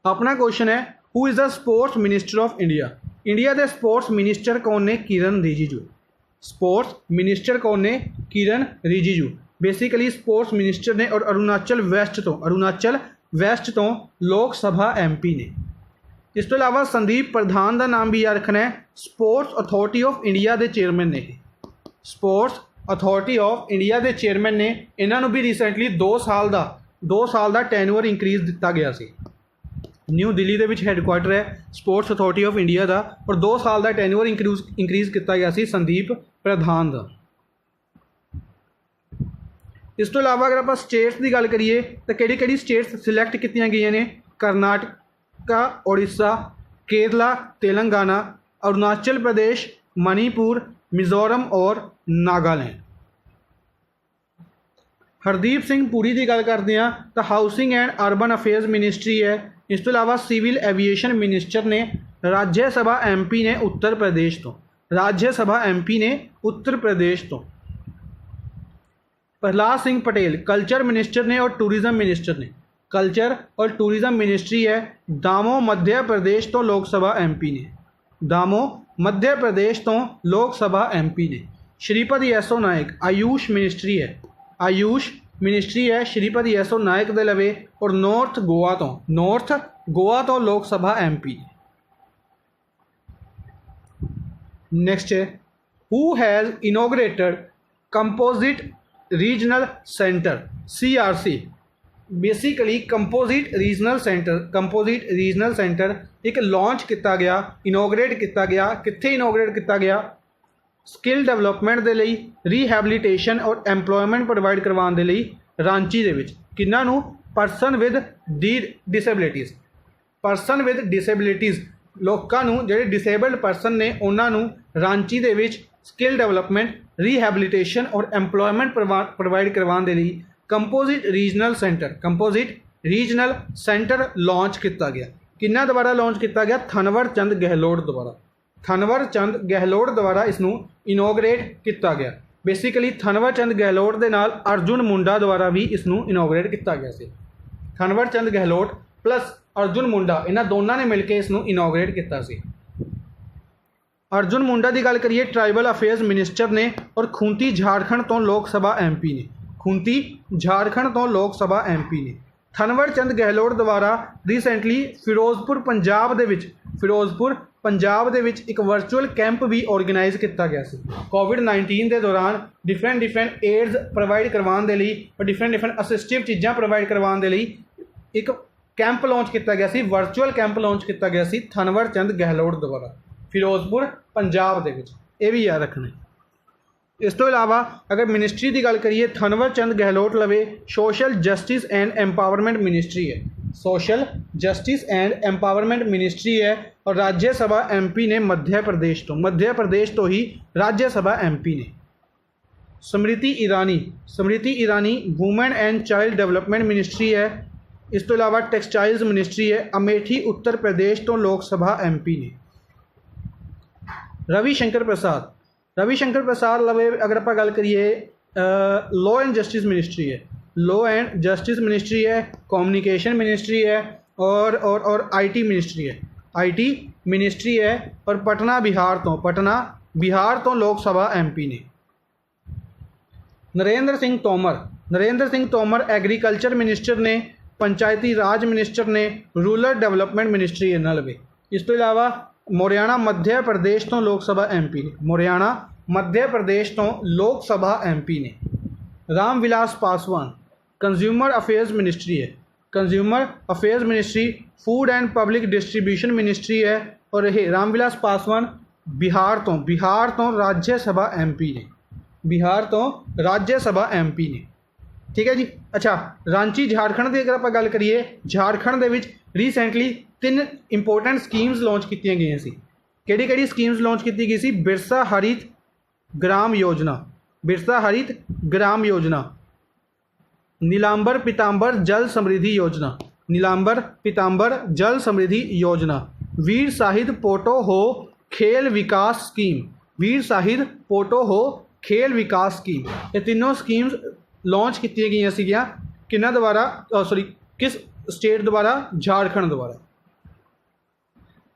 अपना क्वेश्चन है who is the sports minister of India. India के स्पोर्ट्स मिनिस्टर कौन ने? किरण रिजिजू। स्पोर्ट्स मिनिस्टर कौन ने? किरण रिजिजू। बेसिकली स्पोर्ट्स मिनिस्टर ने और अरुणाचल वैस्ट तो लोक सभा MP ने। इस तो इलावा संदीप प्रधान का नाम भी याद रखना है। स्पोर्ट्स अथॉरिटी ऑफ इंडिया के चेयरमैन ने। स्पोर्ट्स अथॉरिटी ऑफ इंडिया के चेयरमैन ने इन्हों भी रिसेंटली 2 साल का टैनूअर इंक्रीज़ दिता गया सी। न्यू दिल्ली के हैडकुआटर है स्पोर्ट्स अथॉरिटी ऑफ इंडिया का और 2 साल का टैनूअर इंक्रीज़ किया गया सी संदीप प्रधान का। इस तो इलावा अगर आप स्टेट्स की गल करिए तो किहड़ी स्टेट्स सिलैक्ट की गई ने? करनाटका, उड़ीसा, केरला, तेलंगाना, अरुणाचल प्रदेश, मणिपुर, मिजोरम और नागालैंड। हरदीप सिंह पुरी की गल करते हैं तो housing and urban affairs ministry है। इस तो इलावा सिविल एविएशन मिनिस्टर ने राज्य सभा MP ने उत्तर प्रदेश तो प्रहलाद सिंह पटेल कल्चर मिनिस्टर ने और टूरिज़म मिनिस्टर ने। कल्चर और टूरिज़म मिनिस्ट्री है दामोह मध्य प्रदेश तो लोकसभा MP ने। श्रीपति यसो नायक आयुष मिनिस्ट्री है श्रीपति यसो नायक दे लवे और नॉर्थ गोवा तो लोकसभा MP। नेक्स्ट है who has inaugurated composite regional centre CRC। Basically composite regional centre एक लॉन्च किया गया, इनोग्रेट किया गया। कित्थे इनोग्रेट किया गया? स्किल डेवलपमेंट के लिए, रीहैबिलिटेशन और एम्पलॉयमेंट प्रोवाइड करवाने के लिए रांची दे विच किन्हां नूं? पर्सन विद डिसेबिलिटीज़ लोकां नूं जिहड़े डिसेबल्ड पर्सन ने उन्हां नूं रांची दे विच स्किल डेवलपमेंट, रीहैबिलिटेशन और एम्पलॉयमेंट प्रोवाइड करवाने के लिए कंपोजिट रीजनल सेंटर लॉन्च किया गया। किन्ना द्वारा लॉन्च किया गया? थनवर चंद गहलोत द्वारा इसनूं इनोग्रेट किया गया। बेसिकली थनवर चंद गहलोत के नाल अर्जुन मुंडा द्वारा भी इसनूं इनोग्रेट किया गया सी। थनवर चंद गहलोत प्लस अर्जुन मुंडा इन्हां दोनों ने मिलकर इसनूं इनोग्रेट किया सी। अर्जुन मुंडा की गल करिए ट्राइबल अफेयर्स मिनिस्टर ने और खूंती झारखंड तो लोकसभा MP ने। थनवर चंद गहलोत द्वारा रिसेंटली फिरोजपुर पंजाब दे विच एक वर्चुअल कैंप भी ऑर्गेनाइज किया गया सी। कोविड-19 के दौरान डिफरेंट एड्स प्रोवाइड करवाने के लिए और डिफरेंट असिस्टिव चीज़ां प्रोवाइड करवाने के लिए एक कैंप लॉन्च किया गया सी, वर्चुअल कैंप लॉन्च किया गया सी थनवर चंद गहलोत द्वारा फिरोजपुर पंजाब दे विच। ये भी याद रखना। इस तो इलावा अगर मिनिस्ट्री की गल करिए थनवर चंद गहलोत लवे social justice and empowerment ministry है और राज्यसभा MP ने मध्य प्रदेश तो ही राज्यसभा MP ने। Smriti Irani women and child development ministry है। इस तो इलावा टेक्सटाइल्स मिनिस्ट्री है। अमेठी उत्तर प्रदेश तो लोकसभा MP ने। रविशंकर प्रसाद लवे अगर आप गल करिए लॉ एंड जस्टिस मिनिस्ट्री है। कम्युनिकेशन मिनिस्ट्री है और IT मिनिस्ट्री है और पटना बिहार तो लोकसभा MP ने। नरेंद्र सिंह तोमर एग्रीकल्चर मिनिस्टर ने। पंचायती राज मिनिस्टर ने। रूरल डेवलपमेंट मिनिस्ट्री इन्हां लवे। इस तो इलावा मोरियाना मध्य प्रदेश तो लोक सभा MP ने। मोरियाना मध्य प्रदेश तो लोक सभा MP ने। Ram Vilas Paswan consumer affairs ministry है। Consumer affairs ministry food and public distribution ministry है। और ये राम विलास पासवान बिहार तो राज्य सभा MP ने। बिहार तो राज्य सभा MP ने। ठीक है जी। अच्छा, रांची झारखंड की अगर आप गल करिए, झारखंड दे विच रीसेंटली 3 इंपोर्टेंट स्कीम्स लॉन्च कीतियां गईयां सी। किहड़ी स्कीम्स लॉन्च की गई सी? बिरसा हरित ग्राम योजना, बिरसा हरित ग्राम योजना, नीलांबर पीतांबर जल समृद्धि योजना, नीलांबर पीतांबर जल समृद्धि योजना, वीर शाहिद पोटो हो खेल विकास स्कीम, वीर शाहिद पोटो हो खेल विकास स्कीम। ये तीनों स्कीम्स लॉन्च की गई सीगियां किन्ना द्वारा, सॉरी किस स्टेट द्वारा? झारखंड द्वारा।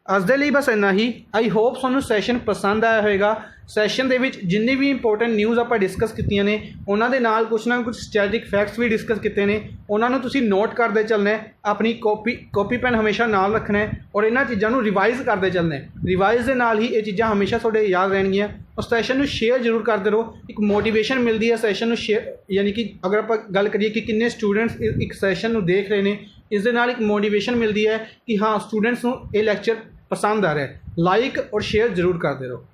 अज दे लई बस इन्ना ही। आई होप तुहानूं सैशन पसंद आया होएगा। सैशन दे विच जिन्नी भी इंपोर्टेंट न्यूज़ आपां डिस्कस कीतियां ने उन्हां दे नाल कुछ ना कुछ स्टैटिक फैक्ट्स भी डिस्कस किए ने, उन्हां नूं तुसीं नोट करते चलना है। अपनी कॉपी पैन हमेशा नाल रखना है और इन्हां चीज़ां नूं रिवाइज़ करते चलना है। रिवाइज़ दे नाल ही ये चीज़ां हमेशा तुहाडे याद रहणगियां। और सैशन नूं शेयर जरूर करते रहो, एक मोटिवेशन मिलती है सैशन नूं शेयर, यानी कि अगर आपां गल करिए कि किन्ने स्टूडेंट्स एक सैशन नूं देख रहे हैं, इस दे नाल एक मोटिवेशन मिलती है कि हाँ स्टूडेंट्स नूं ये लैक्चर पसंद आ रहा है। लाइक और शेयर जरूर करते रहो।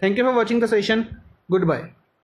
Thank you for watching the session. Good bye.